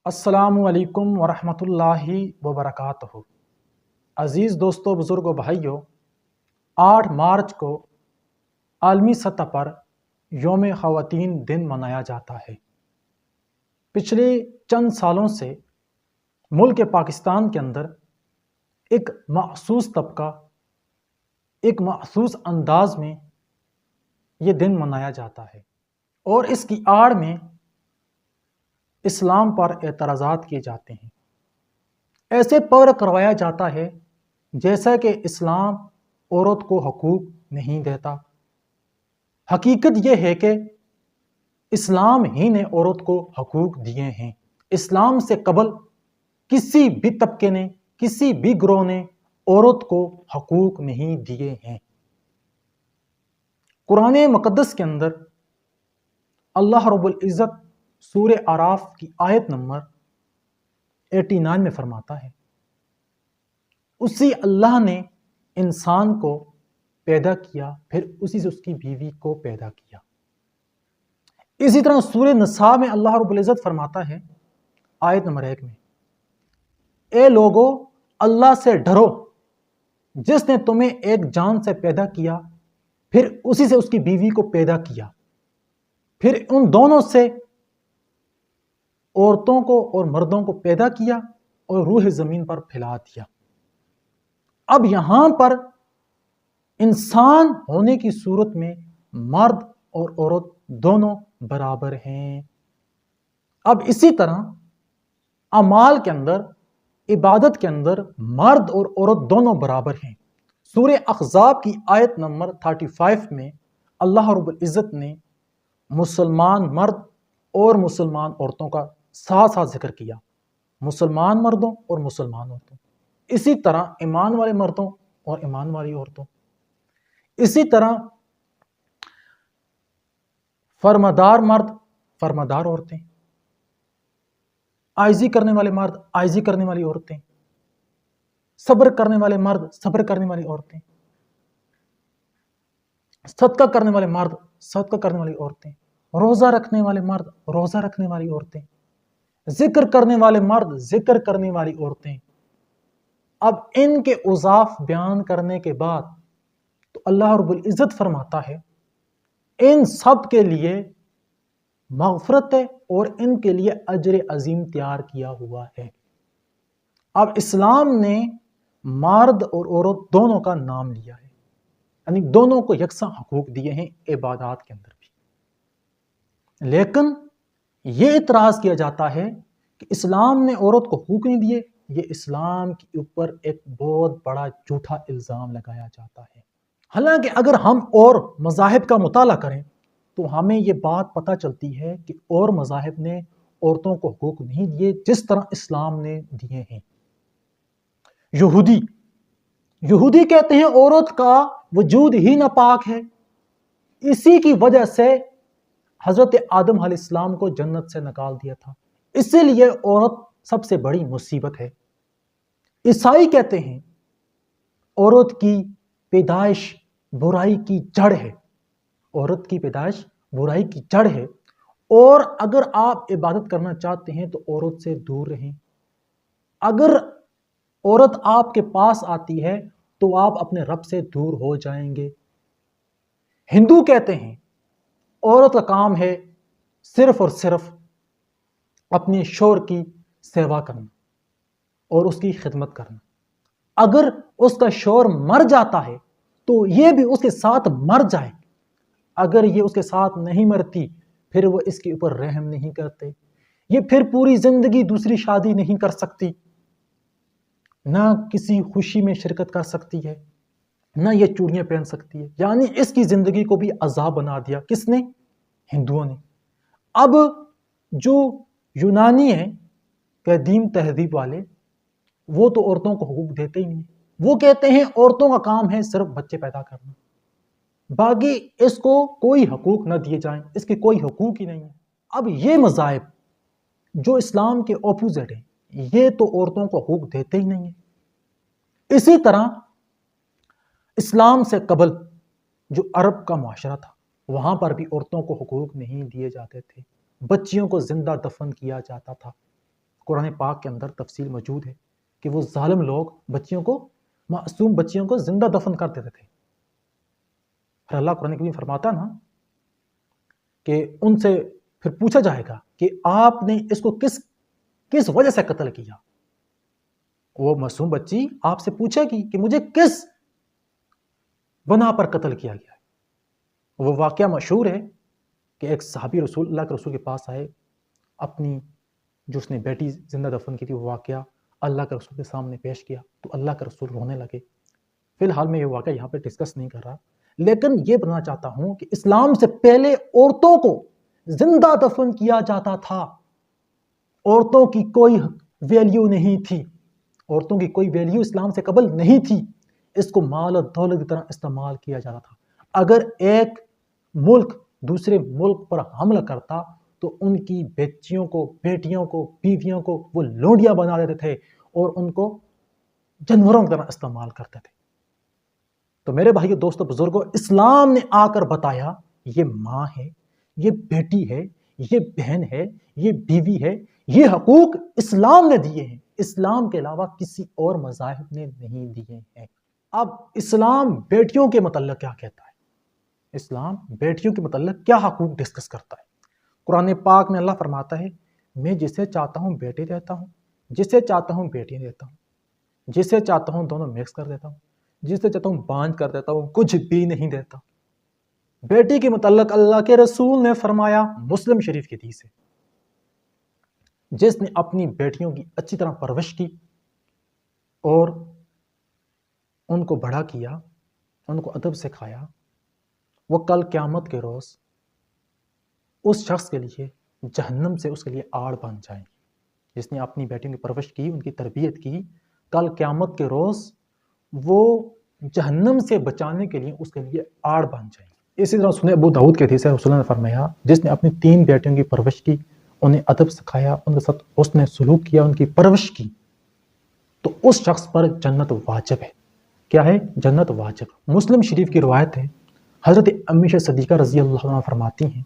السلام علیکم ورحمۃ اللہ وبرکاتہ۔ عزیز دوستوں، بزرگوں، بھائیوں، 8 مارچ کو عالمی سطح پر یوم خواتین دن منایا جاتا ہے۔ پچھلے چند سالوں سے ملک پاکستان کے اندر ایک مخصوص طبقہ ایک مخصوص انداز میں یہ دن منایا جاتا ہے، اور اس کی آڑ میں اسلام پر اعتراضات کیے جاتے ہیں۔ ایسے پر کروایا جاتا ہے جیسا کہ اسلام عورت کو حقوق نہیں دیتا۔ حقیقت یہ ہے کہ اسلام ہی نے عورت کو حقوق دیے ہیں۔ اسلام سے قبل کسی بھی طبقے نے، کسی بھی گروہ نے عورت کو حقوق نہیں دیے ہیں۔ قرآن مقدس کے اندر اللہ رب العزت سورہ اعراف کی آیت نمبر 89 میں فرماتا ہے، اسی اللہ نے انسان کو پیدا کیا، پھر اسی سے اس کی بیوی کو پیدا کیا۔ اسی طرح سورہ نساء میں اللہ رب العزت فرماتا ہے آیت نمبر 1 میں، اے لوگو اللہ سے ڈرو جس نے تمہیں ایک جان سے پیدا کیا، پھر اسی سے اس کی بیوی کو پیدا کیا، پھر ان دونوں سے عورتوں کو اور مردوں کو پیدا کیا اور روح زمین پر پھیلا دیا۔ اب یہاں پر انسان ہونے کی صورت میں مرد اور عورت دونوں برابر ہیں۔ اب اسی طرح اعمال کے اندر، عبادت کے اندر مرد اور عورت دونوں برابر ہیں۔ سورہ احزاب کی آیت نمبر 35 میں اللہ رب العزت نے مسلمان مرد اور مسلمان عورتوں کا ساتھ ساتھ ذکر کیا، مسلمان مردوں اور مسلمان عورتوں، اسی طرح ایمان والے مردوں اور ایمان والی عورتوں، اسی طرح فرمادار مرد، فرمادار عورتیں، عاجزی کرنے والے مرد، عاجزی کرنے والی عورتیں، صبر کرنے والے مرد، صبر کرنے والی عورتیں، صدقہ کرنے والے مرد، صدقہ کرنے والی عورتیں، روزہ رکھنے والے مرد، روزہ رکھنے والی عورتیں، ذکر کرنے والے مرد، ذکر کرنے والی عورتیں۔ اب ان کے اوصاف بیان کرنے کے بعد تو اللہ رب العزت فرماتا ہے ان سب کے لیے مغفرت ہے اور ان کے لیے اجر عظیم تیار کیا ہوا ہے۔ اب اسلام نے مرد اور عورت دونوں کا نام لیا ہے، یعنی دونوں کو یکساں حقوق دیے ہیں عبادات کے اندر بھی۔ لیکن یہ اعتراض کیا جاتا ہے کہ اسلام نے عورت کو حقوق نہیں دیے، یہ اسلام کے اوپر ایک بہت بڑا جھوٹا الزام لگایا جاتا ہے۔ حالانکہ اگر ہم اور مذاہب کا مطالعہ کریں تو ہمیں یہ بات پتہ چلتی ہے کہ اور مذاہب نے عورتوں کو حقوق نہیں دیے جس طرح اسلام نے دیے ہیں۔ یہودی کہتے ہیں عورت کا وجود ہی ناپاک ہے، اسی کی وجہ سے حضرت آدم علیہ السلام کو جنت سے نکال دیا تھا، اسی لیے عورت سب سے بڑی مصیبت ہے۔ عیسائی کہتے ہیں عورت کی پیدائش برائی کی جڑ ہے، عورت کی پیدائش برائی کی جڑ ہے، اور اگر آپ عبادت کرنا چاہتے ہیں تو عورت سے دور رہیں۔ اگر عورت آپ کے پاس آتی ہے تو آپ اپنے رب سے دور ہو جائیں گے۔ ہندو کہتے ہیں عورت کا کام ہے صرف اور صرف اپنے شوہر کی سیوا کرنا اور اس کی خدمت کرنا۔ اگر اس کا شوہر مر جاتا ہے تو یہ بھی اس کے ساتھ مر جائے، اگر یہ اس کے ساتھ نہیں مرتی پھر وہ اس کے اوپر رحم نہیں کرتے، یہ پھر پوری زندگی دوسری شادی نہیں کر سکتی، نہ کسی خوشی میں شرکت کر سکتی ہے، نہ یہ چوڑیاں پہن سکتی ہے، یعنی اس کی زندگی کو بھی عذاب بنا دیا۔ کس نے؟ ہندوؤں نے۔ اب جو یونانی ہیں قدیم تہذیب والے، وہ تو عورتوں کو حقوق دیتے ہی نہیں، وہ کہتے ہیں عورتوں کا کام ہے صرف بچے پیدا کرنا، باقی اس کو کوئی حقوق نہ دیے جائیں، اس کے کوئی حقوق ہی نہیں ہے۔ اب یہ مذاہب جو اسلام کے اپوزٹ ہیں یہ تو عورتوں کو حقوق دیتے ہی نہیں ہیں۔ اسی طرح اسلام سے قبل جو عرب کا معاشرہ تھا وہاں پر بھی عورتوں کو حقوق نہیں دیے جاتے تھے، بچیوں کو زندہ دفن کیا جاتا تھا، قرآن پاک کے اندر تفصیل موجود ہے کہ وہ ظالم لوگ بچیوں کو، معصوم بچیوں کو زندہ دفن کر دیتے تھے. پھر اللہ قرآن کریم فرماتا نا کہ ان سے پھر پوچھا جائے گا کہ آپ نے اس کو کس وجہ سے قتل کیا. وہ معصوم بچی آپ سے پوچھے گی کہ مجھے کس بنا پر قتل کیا گیا ہے. وہ واقعہ مشہور ہے کہ ایک صحابی اللہ کے رسول کے پاس آئے، اپنی جو اس نے بیٹی زندہ دفن کی تھی وہ واقعہ اللہ کے رسول کے سامنے پیش کیا تو اللہ کے رسول رونے لگے. فی الحال میں یہ واقعہ یہاں پہ ڈسکس نہیں کر رہا، لیکن یہ بتانا چاہتا ہوں کہ اسلام سے پہلے عورتوں کو زندہ دفن کیا جاتا تھا. عورتوں کی کوئی ویلیو نہیں تھی، عورتوں کی کوئی ویلیو اسلام سے قبل نہیں تھی. اس کو مال اور دولت کی طرح استعمال کیا جاتا تھا. اگر ایک ملک دوسرے ملک پر حملہ کرتا تو ان کی بچیوں کو، بیٹیوں کو، بیویوں کو وہ لونڈیاں بنا دیتے تھے اور ان کو جانوروں کی طرح استعمال کرتے تھے. تو میرے بھائیو، دوستو، بزرگوں، اسلام نے آ کر بتایا یہ ماں ہے، یہ بیٹی ہے، یہ بہن ہے، یہ بیوی ہے. یہ حقوق اسلام نے دیے ہیں، اسلام کے علاوہ کسی اور مذاہب نے نہیں دیے ہیں. اب اسلام بیٹیوں کے متعلق کیا کہتا ہے؟ اسلام بیٹیوں کے متعلق کیا حقوق ڈسکس کرتا ہے؟ قرآن پاک میں اللہ فرماتا ہے میں جسے چاہتا ہوں بیٹے دیتا ہوں، جسے چاہتا ہوں بیٹیاں دیتا ہوں، جسے چاہتا ہوں دونوں مکس کر دیتا ہوں، جسے چاہتا ہوں بانج کر دیتا ہوں، کچھ بھی نہیں دیتا. بیٹی کے متعلق اللہ کے رسول نے فرمایا مسلم شریف کی حدیث ہے، جس نے اپنی بیٹیوں کی اچھی طرح پرورش کی اور ان کو بڑا کیا، ان کو ادب سکھایا، وہ کل قیامت کے روز اس شخص کے لیے جہنم سے اس کے لیے آڑ بن جائیں گی. جس نے اپنی بیٹیوں کی پرورش کی، ان کی تربیت کی، کل قیامت کے روز وہ جہنم سے بچانے کے لیے اس کے لیے آڑ بن جائیں گی. اسی طرح سنیں ابو داؤد کے حدیث ہے، رسول اللہ نے فرمایا جس نے اپنی 3 بیٹیوں کی پرورش کی، انہیں ادب سکھایا، ان کے ساتھ حسن سلوک کیا، ان کی پرورش کی، تو اس شخص پر جنت واجب ہے. کیا ہے؟ جنت واجب. مسلم شریف کی روایت ہے، حضرت امی صدیقہ رضی اللہ عنہ فرماتی ہیں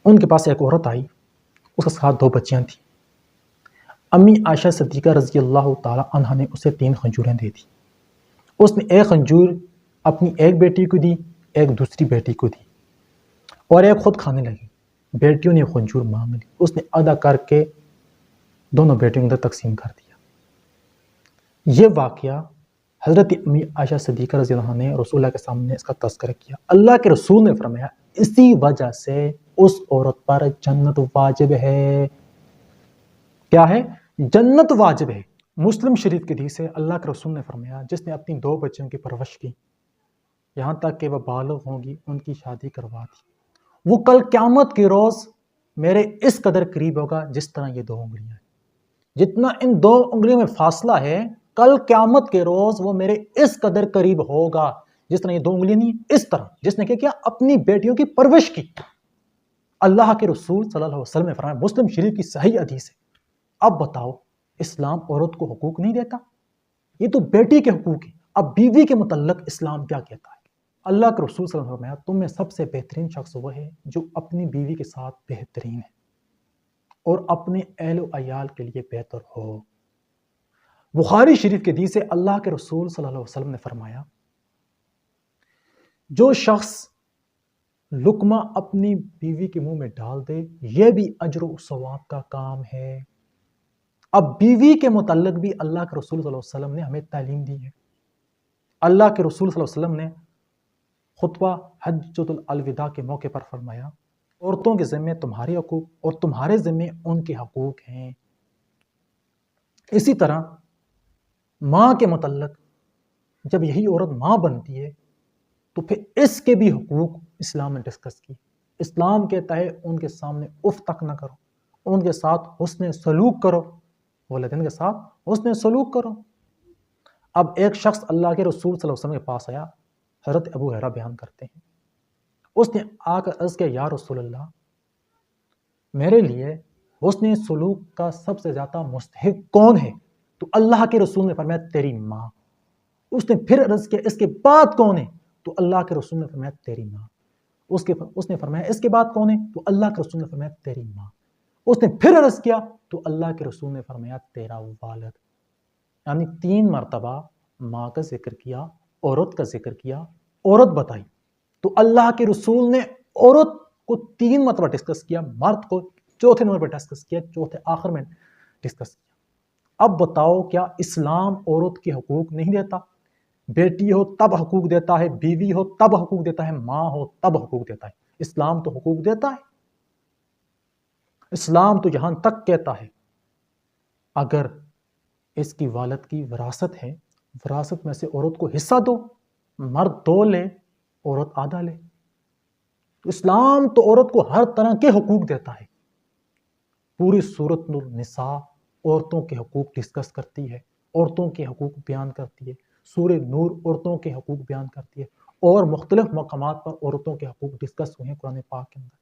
ان کے پاس ایک عورت آئی، اس کے ساتھ 2 بچیاں تھیں. امی عائشہ صدیقہ رضی اللہ تعالی عنہ نے اسے 3 کھجوریں دے دی. اس نے ایک کھجور اپنی ایک بیٹی کو دی، ایک دوسری بیٹی کو دی، اور ایک خود کھانے لگی. بیٹیوں نے کھجور مانگ لی، اس نے آدھا کر کے دونوں بیٹیوں کے اندر تقسیم کر دیا. یہ واقعہ حضرت امی عائشہ صدیقہ رضی اللہ عنہ نے رسول اللہ کے سامنے اس کا تذکرہ کیا. اللہ کے رسول نے فرمایا اسی وجہ سے اس عورت پر جنت واجب ہے. کیا ہے؟ جنت واجب ہے. مسلم شریف کی حدیث ہے، اللہ کے رسول نے فرمایا جس نے اپنی 2 بچیوں کی پرورش کی یہاں تک کہ وہ بالغ ہوں گی، ان کی شادی کروا دی، وہ کل قیامت کے روز میرے اس قدر قریب ہوگا جس طرح یہ 2 انگلیاں ہیں. جتنا ان 2 انگلیوں میں فاصلہ ہے، کل قیامت کے روز وہ میرے اس قدر قریب ہوگا جس طرح یہ 2 انگلیاں نہیں، اس طرح جس نے کیا اپنی بیٹیوں کی پرورش کی. اللہ کے رسول صلی اللہ علیہ وسلم نے فرمایا، مسلم شریف کی صحیح حدیث ہے. اب بتاؤ اسلام عورت کو حقوق نہیں دیتا؟ یہ تو بیٹی کے حقوق ہیں. اب بیوی کے متعلق اسلام کیا کہتا ہے؟ اللہ کے رسول صلی اللہ علیہ وسلم نے فرمایا تم میں سب سے بہترین شخص وہ ہے جو اپنی بیوی کے ساتھ بہترین ہے اور اپنے اہل و عیال کے لیے بہتر ہو. بخاری شریف کے حدیث سے اللہ کے رسول صلی اللہ علیہ وسلم نے فرمایا جو شخص لقمہ اپنی بیوی کے منہ میں ڈال دے یہ بھی اجر و ثواب کا کام ہے. اب بیوی کے متعلق بھی اللہ کے رسول صلی اللہ علیہ وسلم نے ہمیں تعلیم دی ہے. اللہ کے رسول صلی اللہ علیہ وسلم نے خطبہ حجۃ الوداع کے موقع پر فرمایا عورتوں کے ذمے تمہارے حقوق اور تمہارے ذمے ان کے حقوق ہیں. اسی طرح ماں کے متعلق جب یہی عورت ماں بنتی ہے تو پھر اس کے بھی حقوق اسلام نے ڈسکس کی. اسلام کہتا ہے ان کے سامنے اف تک نہ کرو، ان کے ساتھ حسن سلوک کرو، والدین کے ساتھ حسن سلوک کرو. اب ایک شخص اللہ کے رسول صلی اللہ علیہ وسلم کے پاس آیا، حضرت ابو ہریرہ بیان کرتے ہیں اس نے آ کر عرض کیا یا رسول اللہ میرے لیے حسن سلوک کا سب سے زیادہ مستحق کون ہے؟ تو اللہ کے رسول نے فرمایا تیری ماں. اس نے پھر عرض کیا اس کے بعد کون ہے؟ تو اللہ کے رسول نے فرمایا تیری ماں. اس نے فرمایا اس کے بعد کون ہے؟ تو اللہ کے رسول نے فرمایا تیری ماں. اس نے پھر عرض کیا تو اللہ کے رسول نے فرمایا تیرا والد، یعنی 3 مرتبہ ماں کا ذکر کیا، عورت کا ذکر کیا، عورت بتائی. تو اللہ کے رسول نے عورت کو 3 مرتبہ ڈسکس کیا، مرد کو چوتھے نمبر پر ڈسکس کیا، چوتھے آخر میں ڈسکس کیا. اب بتاؤ کیا اسلام عورت کے حقوق نہیں دیتا؟ بیٹی ہو تب حقوق دیتا ہے، بیوی ہو تب حقوق دیتا ہے، ماں ہو تب حقوق دیتا ہے. اسلام تو حقوق دیتا ہے. اسلام تو یہاں تک کہتا ہے اگر اس کی والد کی وراثت ہے، وراثت میں سے عورت کو حصہ دو، مرد 2 لے، عورت آدھا لے. اسلام تو عورت کو ہر طرح کے حقوق دیتا ہے. پوری سورۃ النساء عورتوں کے حقوق ڈسکس کرتی ہے، عورتوں کے حقوق بیان کرتی ہے. سورہ نور عورتوں کے حقوق بیان کرتی ہے، اور مختلف مقامات پر عورتوں کے حقوق ڈسکس ہوئے ہیں قرآن پاک کے اندر.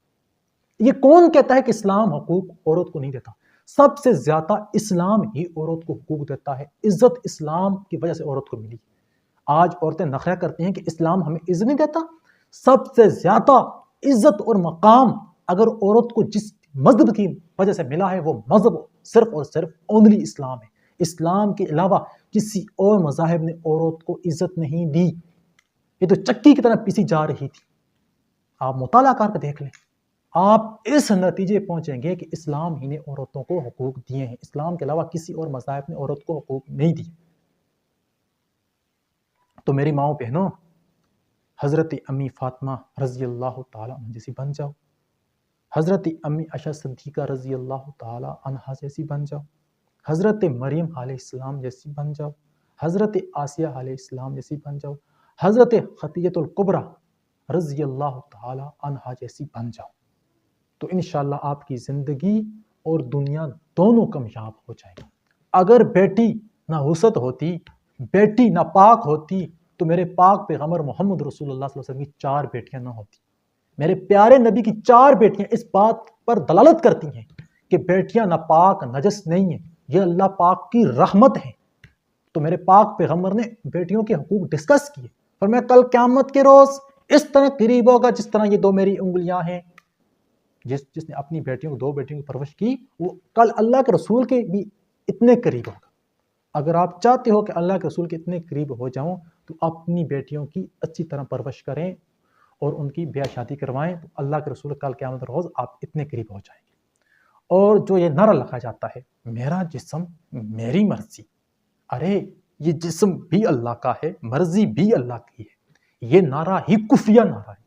یہ کون کہتا ہے کہ اسلام حقوق عورت کو نہیں دیتا؟ سب سے زیادہ اسلام ہی عورت کو حقوق دیتا ہے. عزت اسلام کی وجہ سے عورت کو ملی. آج عورتیں نخرہ کرتی ہیں کہ اسلام ہمیں عزت نہیں دیتا. سب سے زیادہ عزت اور مقام اگر عورت کو جس مذہب کی وجہ سے ملا ہے وہ مذہب صرف اور صرف اونلی اسلام ہے. اسلام کے علاوہ کسی اور مذاہب نے عورت کو عزت نہیں دی. یہ تو چکی کی طرح پیسی جا رہی تھی. آپ مطالعہ کر کے دیکھ لیں، آپ اس نتیجے پہنچیں گے کہ اسلام ہی نے عورتوں کو حقوق دیے ہیں. اسلام کے علاوہ کسی اور مذاہب نے عورت کو حقوق نہیں دیے. تو میری ماؤں بہنوں، حضرت امی فاطمہ رضی اللہ تعالی عنہ جیسی بن جاؤ، حضرت امی عائشہ صدیقہ رضی اللہ تعالی عنہا جیسی بن جاؤ، حضرت مریم علیہ السلام جیسی بن جاؤ، حضرت آسیہ علیہ السلام جیسی بن جاؤ، حضرت خدیجہ الکبریٰ رضی اللہ تعالی عنہا جیسی بن جاؤ. تو انشاءاللہ آپ کی زندگی اور دنیا دونوں کامیاب ہو جائیں گے. اگر بیٹی نہ حسد ہوتی، بیٹی نہ پاک ہوتی، تو میرے پاک پیغمبر محمد رسول اللہ صلی اللہ علیہ وسلم کی 4 بیٹیاں نہ ہوتی. میرے پیارے نبی کی 4 بیٹیاں اس بات پر دلالت کرتی ہیں کہ بیٹیاں نہ پاک نجس نہیں ہیں، یہ اللہ پاک کی رحمت ہے. تو میرے پاک پیغمبر نے بیٹیوں کے حقوق ڈسکس کیے. پر میں کل قیامت کے روز اس طرح قریب ہوگا جس طرح یہ 2 میری انگلیاں ہیں. جس نے اپنی بیٹیوں کو 2 بیٹیوں کی پرورش کی، وہ کل اللہ کے رسول کے بھی اتنے قریب ہوگا. اگر آپ چاہتے ہو کہ اللہ کے رسول کے اتنے قریب ہو جاؤں تو اپنی بیٹیوں کی اچھی طرح پرورش کریں اور ان کی بیاہ شادی کروائیں، تو اللہ کے رسول کل قیامت روز آپ اتنے قریب ہو جائیں گے. اور جو یہ نعرہ لگا جاتا ہے میرا جسم میری مرضی، ارے یہ جسم بھی اللہ کا ہے، مرضی بھی اللہ کی ہے. یہ نعرہ ہی کفیہ نعرہ ہے.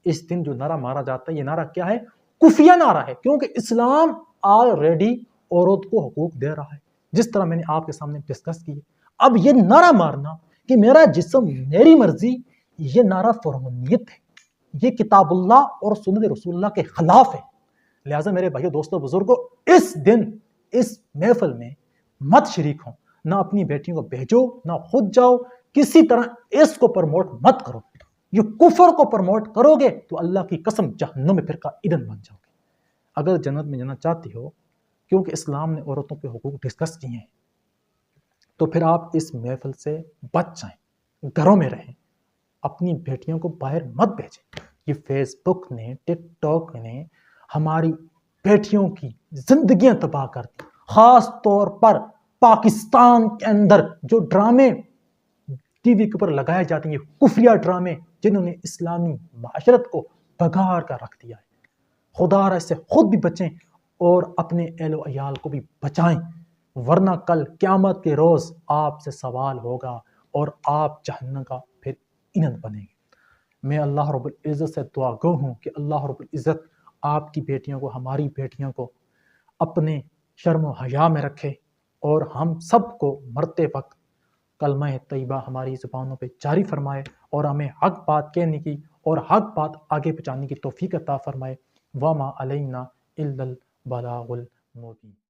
اس دن جو نعرہ مارا جاتا ہے یہ نعرہ کیا ہے؟ کفیہ نعرہ ہے، کیونکہ اسلام آلریڈی عورت کو حقوق دے رہا ہے جس طرح میں نے آپ کے سامنے ڈسکس کی. اب یہ نعرہ مارنا کہ میرا جسم میری مرضی، یہ نعرہ فرعونیت ہے، یہ کتاب اللہ اور سنت رسول اللہ کے خلاف ہے. لہٰذا میرے بھائیو دوستو بزرگوں، اس دن اس محفل میں مت شریک ہوں. نہ اپنی بیٹیوں کو بھیجو، نہ خود جاؤ. کسی طرح اس کو پروموٹ مت کرو. یہ کفر کو پروموٹ کرو گے تو اللہ کی قسم جہنم میں فرقہ ایندھن بن جاؤ گے. اگر جنت میں جانا چاہتے ہو، کیونکہ اسلام نے عورتوں کے حقوق ڈسکس کیے ہیں، تو پھر آپ اس محفل سے بچ جائیں، گھروں میں رہیں، اپنی بیٹیوں کو باہر مت بھیجیں. یہ فیس بک نے، ٹک ٹاک نے ہماری بیٹیوں کی زندگیاں تباہ کر دی. خاص طور پر پاکستان کے اندر جو ڈرامے ٹی وی کے اوپر لگائے جاتے ہیں، یہ کفریہ ڈرامے جنہوں نے اسلامی معاشرت کو بگاڑ کر رکھ دیا ہے. خدا را اس سے خود بھی بچیں اور اپنے اہل و عیال کو بھی بچائیں، ورنہ کل قیامت کے روز آپ سے سوال ہوگا اور آپ جہنم کا پھر ایندھن بنیں گے. میں اللہ رب العزت سے دعا گو ہوں کہ اللہ رب العزت آپ کی بیٹیوں کو، ہماری بیٹیوں کو اپنے شرم و حیا میں رکھے، اور ہم سب کو مرتے وقت کلمہ طیبہ ہماری زبانوں پہ جاری فرمائے، اور ہمیں حق بات کہنے کی اور حق بات آگے پہنچانے کی توفیق عطا فرمائے. وما علینا الا البلاغ المبین.